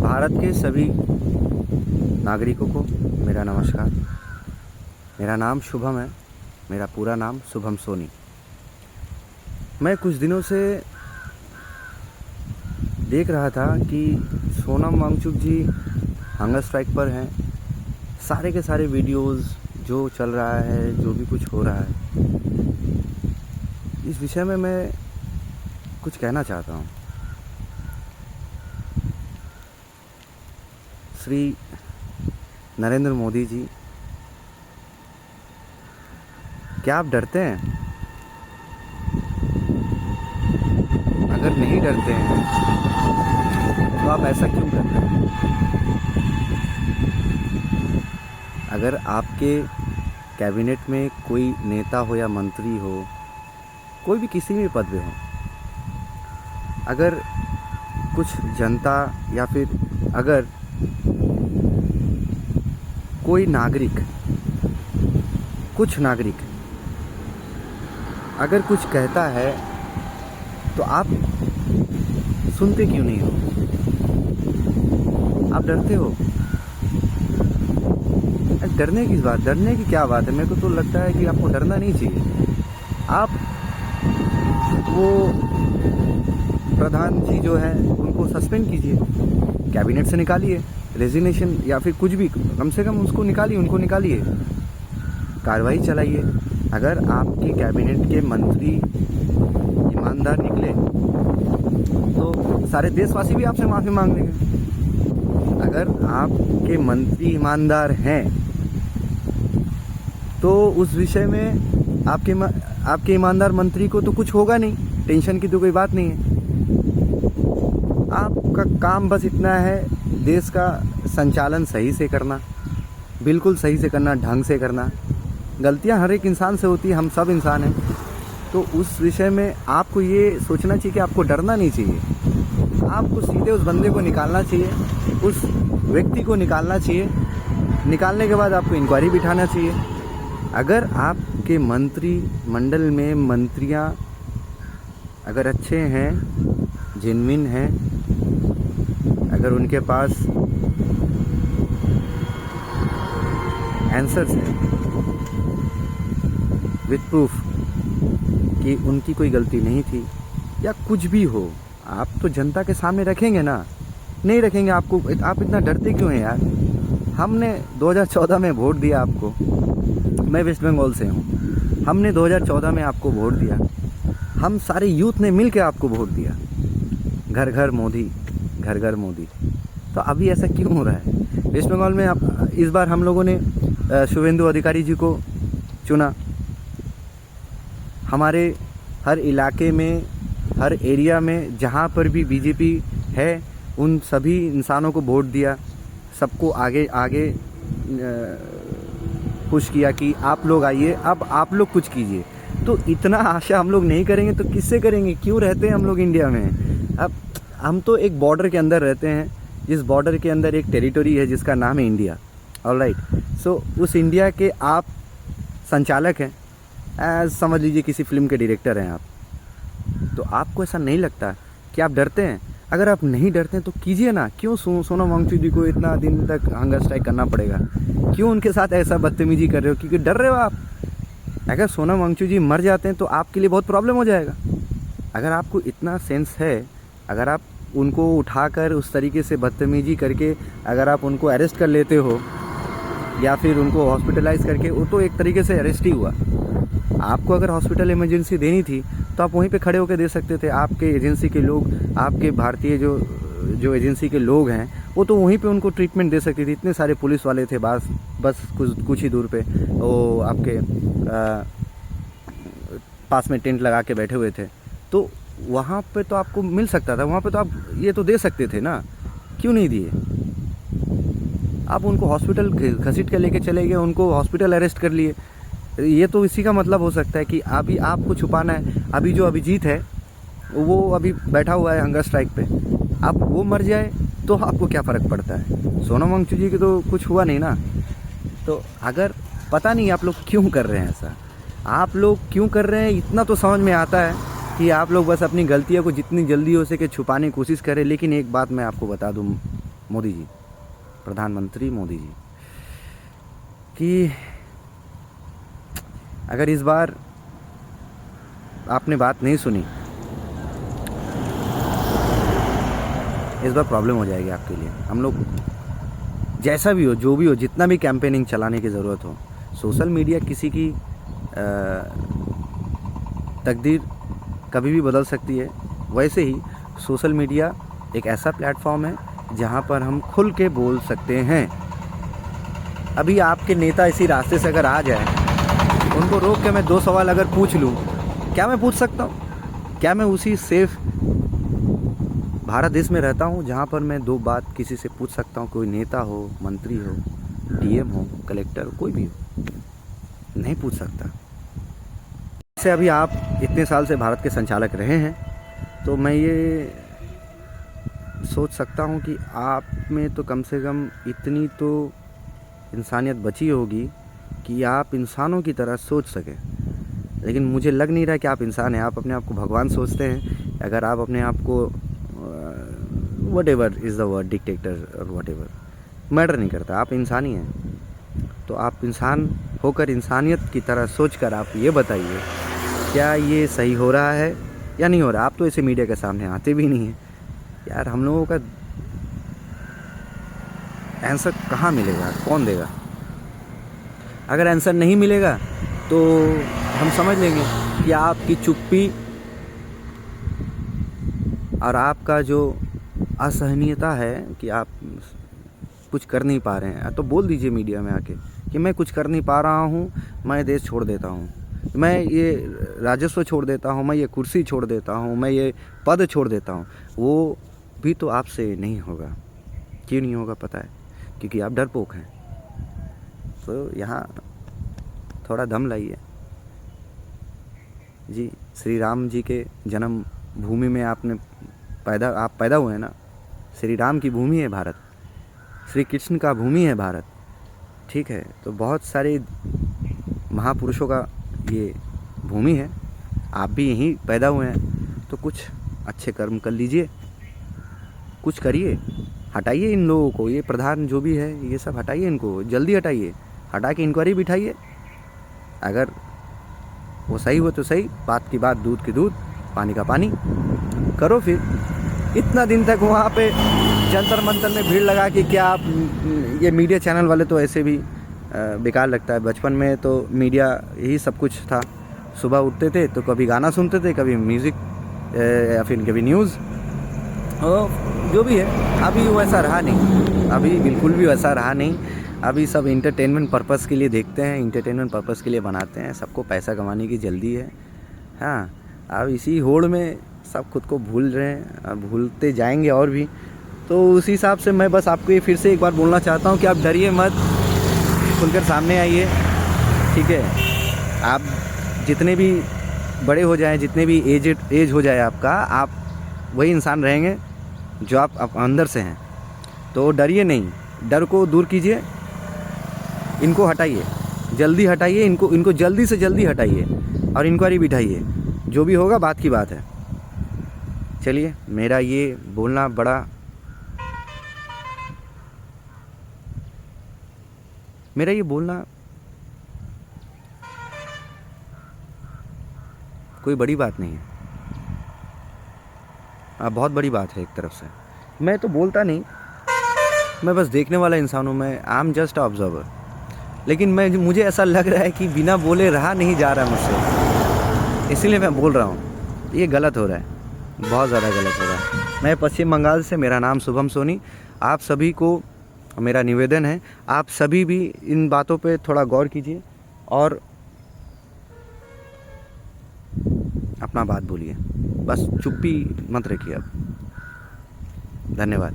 भारत के सभी नागरिकों को मेरा नमस्कार। मेरा नाम शुभम है। मेरा पूरा नाम शुभम सोनी। मैं कुछ दिनों से देख रहा था कि सोनम वांगचुक जी हंगर स्ट्राइक पर हैं। सारे के सारे वीडियोस जो चल रहा है, जो भी कुछ हो रहा है, इस विषय में मैं कुछ कहना चाहता हूँ। श्री नरेंद्र मोदी जी, क्या आप डरते हैं? अगर नहीं डरते हैं तो आप ऐसा क्यों कर रहे हैं? अगर आपके कैबिनेट में कोई नेता हो या मंत्री हो, कोई भी किसी भी पद पे हो, अगर कुछ जनता या फिर अगर कोई नागरिक, कुछ नागरिक अगर कुछ कहता है तो आप सुनते क्यों नहीं हो? आप डरते हो। डरने की बात, डरने की क्या बात है? मेरे को तो लगता है कि आपको डरना नहीं चाहिए। आप वो प्रधान जी जो है उनको सस्पेंड कीजिए, कैबिनेट से निकालिए, रेजिग्नेशन या फिर कुछ भी, कम से कम उसको निकालिए, उनको निकालिए, कार्रवाई चलाइए। अगर आपके कैबिनेट के मंत्री ईमानदार निकले तो सारे देशवासी भी आपसे माफ़ी मांग लेंगे। अगर आपके मंत्री ईमानदार हैं तो उस विषय में आपके ईमानदार मंत्री को तो कुछ होगा नहीं, टेंशन की तो कोई बात नहीं है। आपका काम बस इतना है, देश का संचालन सही से करना, बिल्कुल सही से करना, ढंग से करना। गलतियां हर एक इंसान से होती है, हम सब इंसान हैं। तो उस विषय में आपको ये सोचना चाहिए कि आपको डरना नहीं चाहिए। आपको सीधे उस बंदे को निकालना चाहिए, उस व्यक्ति को निकालना चाहिए। निकालने के बाद आपको इंक्वायरी बिठाना चाहिए। अगर आपके मंत्री मंडल में मंत्रियां अगर अच्छे हैं, जेन्युइन हैं, अगर उनके पास आंसर्स हैं विद प्रूफ कि उनकी कोई गलती नहीं थी या कुछ भी हो, आप तो जनता के सामने रखेंगे ना? नहीं रखेंगे। आप इतना डरते क्यों हैं यार? हमने 2014 में वोट दिया आपको। मैं वेस्ट बंगाल से हूँ। हमने 2014 में आपको वोट दिया। हम सारे यूथ ने मिल के आपको वोट दिया। घर घर मोदी, घर घर मोदी। तो अभी ऐसा क्यों हो रहा है? वेस्ट बंगाल में इस बार हम लोगों ने शुभेंदु अधिकारी जी को चुना। हमारे हर इलाके में, हर एरिया में जहाँ पर भी बीजेपी है, उन सभी इंसानों को वोट दिया। सबको आगे आगे पुश किया कि आप लोग आइए, अब आप लोग कुछ कीजिए। तो इतना आशा हम लोग नहीं करेंगे तो किससे करेंगे? क्यों रहते हैं हम लोग इंडिया में? अब हम तो एक बॉर्डर के अंदर रहते हैं, जिस बॉर्डर के अंदर एक टेरिटरी है जिसका नाम है इंडिया। ऑलराइट, सो उस इंडिया के आप संचालक हैं, समझ लीजिए किसी फिल्म के डायरेक्टर हैं आप। तो आपको ऐसा नहीं लगता कि आप डरते हैं? अगर आप नहीं डरते हैं तो कीजिए ना। क्यों सोनम वांगचुक जी को इतना दिन तक हंगर स्ट्राइक करना पड़ेगा? क्यों उनके साथ ऐसा बदतमीजी कर रहे हो? क्योंकि डर रहे हो आप। अगर सोनम वांगचुक जी मर जाते हैं तो आपके लिए बहुत प्रॉब्लम हो जाएगा। अगर आपको इतना सेंस है, अगर आप उनको उठाकर उस तरीके से बदतमीजी करके अगर आप उनको अरेस्ट कर लेते हो या फिर उनको हॉस्पिटलाइज करके, वो तो एक तरीके से अरेस्ट ही हुआ। आपको अगर हॉस्पिटल इमरजेंसी देनी थी तो आप वहीं पे खड़े होकर दे सकते थे। आपके एजेंसी के लोग, आपके भारतीय जो एजेंसी के लोग हैं, वो तो वहीं पे उनको ट्रीटमेंट दे सकती थी। इतने सारे पुलिस वाले थे बस कुछ ही दूर पे, वो आपके पास में टेंट लगा के बैठे हुए थे। तो वहाँ पे तो आपको मिल सकता था, वहाँ पे तो आप ये तो दे सकते थे ना। क्यों नहीं दिए? आप उनको हॉस्पिटल घसीट कर लेके चले गए, उनको हॉस्पिटल अरेस्ट कर लिए। ये तो इसी का मतलब हो सकता है कि अभी आपको छुपाना है। अभी जो अभिजीत है वो अभी बैठा हुआ है हंगर स्ट्राइक पे, अब वो मर जाए तो आपको क्या फ़र्क पड़ता है? सोनम वांगचुक जी की तो कुछ हुआ नहीं ना। तो अगर पता नहीं आप लोग क्यों कर रहे हैं ऐसा, आप लोग क्यों कर रहे हैं, इतना तो समझ में आता है कि आप लोग बस अपनी गलतियों को जितनी जल्दी हो सके छुपाने की कोशिश करें। लेकिन एक बात मैं आपको बता दूं मोदी जी, प्रधानमंत्री मोदी जी, कि अगर इस बार आपने बात नहीं सुनी, इस बार प्रॉब्लम हो जाएगी आपके लिए। हम लोग जैसा भी हो, जो भी हो, जितना भी कैंपेनिंग चलाने की ज़रूरत हो, सोशल मीडिया किसी की तकदीर कभी भी बदल सकती है। वैसे ही सोशल मीडिया एक ऐसा प्लेटफॉर्म है जहाँ पर हम खुल के बोल सकते हैं। अभी आपके नेता इसी रास्ते से अगर आ जाए, उनको रोक के मैं 2 सवाल अगर पूछ लूँ, क्या मैं पूछ सकता हूँ? क्या मैं उसी सेफ भारत देश में रहता हूँ जहाँ पर मैं 2 बात किसी से पूछ सकता हूँ? कोई नेता हो, मंत्री हो, डीएम हो, कलेक्टर, कोई भी हो, नहीं पूछ सकता। जैसे अभी आप इतने साल से भारत के संचालक रहे हैं, तो मैं ये सोच सकता हूँ कि आप में तो कम से कम इतनी तो इंसानियत बची होगी कि आप इंसानों की तरह सोच सकें। लेकिन मुझे लग नहीं रहा कि आप इंसान हैं। आप अपने आप को भगवान सोचते हैं। अगर आप अपने आप को what ever is the word, dictator और वट एवर, मैटर नहीं करता, आप इंसान ही हैं। तो आप इंसान होकर इंसानियत की तरह सोचकर आप ये बताइए, क्या ये सही हो रहा है या नहीं हो रहा? आप तो ऐसे मीडिया के सामने आते भी नहीं हैं यार। हम लोगों का आंसर कहाँ मिलेगा? कौन देगा? अगर आंसर नहीं मिलेगा तो हम समझ लेंगे कि आपकी चुप्पी और आपका जो असहनीयता है कि आप कुछ कर नहीं पा रहे हैं, तो बोल दीजिए मीडिया में आके कि मैं कुछ कर नहीं पा रहा हूँ, मैं देश छोड़ देता हूँ, मैं ये राजस्व छोड़ देता हूँ, मैं ये कुर्सी छोड़ देता हूँ, मैं ये पद छोड़ देता हूँ। वो भी तो आपसे नहीं होगा। क्यों नहीं होगा पता है? क्योंकि आप डरपोक हैं। तो यहाँ थोड़ा दम लाइए जी। श्री राम जी के जन्म भूमि में आप पैदा हुए हैं ना। श्री राम की भूमि है भारत, श्री कृष्ण का भूमि है भारत, ठीक है? तो बहुत सारे महापुरुषों का ये भूमि है। आप भी यहीं पैदा हुए हैं, तो कुछ अच्छे कर्म कर लीजिए, कुछ करिए, हटाइए इन लोगों को। ये प्रधान जो भी है, ये सब हटाइए, इनको जल्दी हटाइए, हटा के इंक्वायरी बिठाइए। अगर वो सही हो तो सही, बात की बात, दूध की दूध, पानी का पानी करो। फिर इतना दिन तक वहाँ पे जंतर मंतर में भीड़ लगा कि क्या आप, ये मीडिया चैनल वाले तो ऐसे भी बेकार लगता है। बचपन में तो मीडिया यही सब कुछ था। सुबह उठते थे तो कभी गाना सुनते थे, कभी म्यूज़िक या फिर कभी न्यूज़, और जो भी है। अभी वैसा रहा नहीं, अभी बिल्कुल भी वैसा रहा नहीं। अभी सब इंटरटेनमेंट पर्पस के लिए देखते हैं, इंटरटेनमेंट पर्पस के लिए बनाते हैं। सबको पैसा कमाने की जल्दी है। हाँ, अब इसी होड़ में सब खुद को भूल रहे हैं, भूलते जाएंगे और भी। तो उसी हिसाब से मैं बस आपको ये फिर से एक बार बोलना चाहता हूँ कि आप डरिए मत, खुलकर सामने आइए, ठीक है? आप जितने भी बड़े हो जाएं, जितने भी एज हो जाए आपका, आप वही इंसान रहेंगे जो आप अंदर से हैं। तो डरिए नहीं, डर को दूर कीजिए, इनको हटाइए, जल्दी हटाइए, इनको जल्दी से जल्दी हटाइए और इंक्वायरी बिठाइए। जो भी होगा बात की बात है। चलिए, मेरा ये बोलना कोई बड़ी बात नहीं है। बहुत बड़ी बात है एक तरफ से। मैं तो बोलता नहीं, मैं बस देखने वाला इंसान हूँ। मैं आई एम जस्ट ऑब्जर्वर। लेकिन मुझे ऐसा लग रहा है कि बिना बोले रहा नहीं जा रहा मुझसे, इसीलिए मैं बोल रहा हूँ। ये गलत हो रहा है, बहुत ज़्यादा गलत हो रहा है। मैं पश्चिम बंगाल से, मेरा नाम शुभम सोनी। आप सभी को मेरा निवेदन है, आप सभी भी इन बातों पे थोड़ा गौर कीजिए और अपना बात बोलिए। बस चुप्पी मत रखिए अब। धन्यवाद।